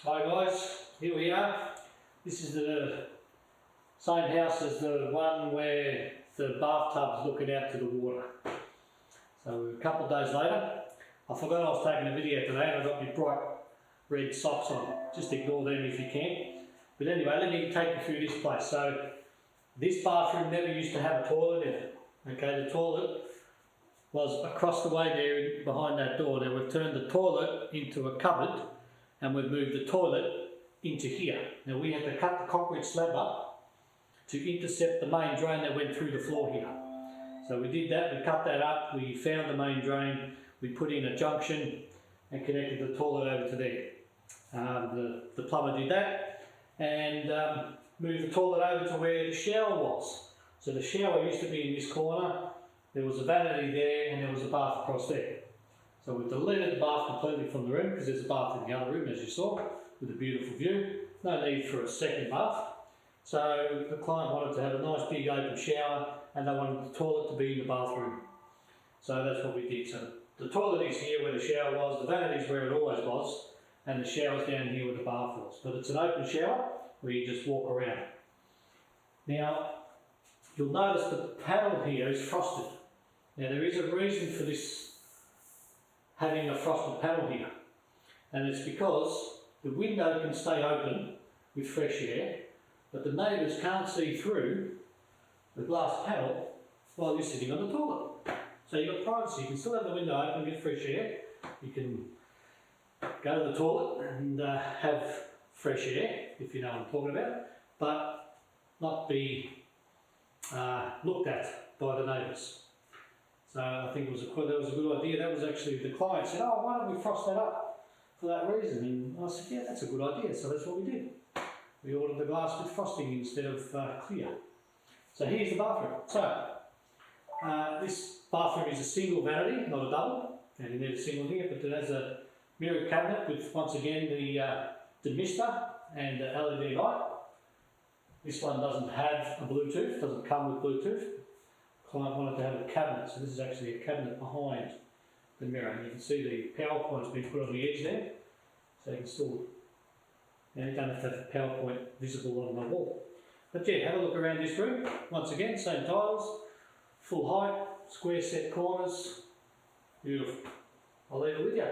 Hi guys, here we are. This is the same house as the one where the bathtub's looking out to the water. So a couple of days later, I forgot I was taking a video today and I got my bright red socks on. Just ignore them if you can. But anyway, let me take you through this place. So this bathroom never used to have a toilet in it. Okay, the toilet was across the way there behind that door. Now we've turned the toilet into a cupboard and we've moved the toilet into here. Now we had to cut the concrete slab up to intercept the main drain that went through the floor here. So we did that, we cut that up, we found the main drain, we put in a junction and connected the toilet over to there. The plumber did that and moved the toilet over to where the shower was. So the shower used to be in this corner, there was a vanity there and there was a bath across there. So we've deleted the bath completely from the room because there's a bath in the other room as you saw with a beautiful view. No need for a second bath. So the client wanted to have a nice big open shower and they wanted the toilet to be in the bathroom. So that's what we did. So the toilet is here where the shower was, the vanity is where it always was, and the shower's down here where the bath was. But it's an open shower where you just walk around. Now, you'll notice the panel here is frosted. Now there is a reason for this having a frosted panel here, and it's because the window can stay open with fresh air, but the neighbours can't see through the glass panel while you're sitting on the toilet. So you've got privacy, you can still have the window open, get fresh air, you can go to the toilet and have fresh air, if you know what I'm talking about, but not be looked at by the neighbours. So I think that was a good idea. That was actually, the client said, oh, why don't we frost that up for that reason? And I said, yeah, that's a good idea. So that's what we did. We ordered the glass with frosting instead of clear. So here's the bathroom. So this bathroom is a single vanity, not a double. And you need a single here, but it has a mirror cabinet with, once again, the mister and the LED light. This one doesn't have a Bluetooth, doesn't come with Bluetooth. Client wanted to have a cabinet, so this is actually a cabinet behind the mirror. And you can see the power point has been put on the edge there, so you can still, you don't have to have the power point visible on the wall. But yeah, have a look around this room. Once again, same tiles, full height, square set corners, beautiful. I'll leave it with you.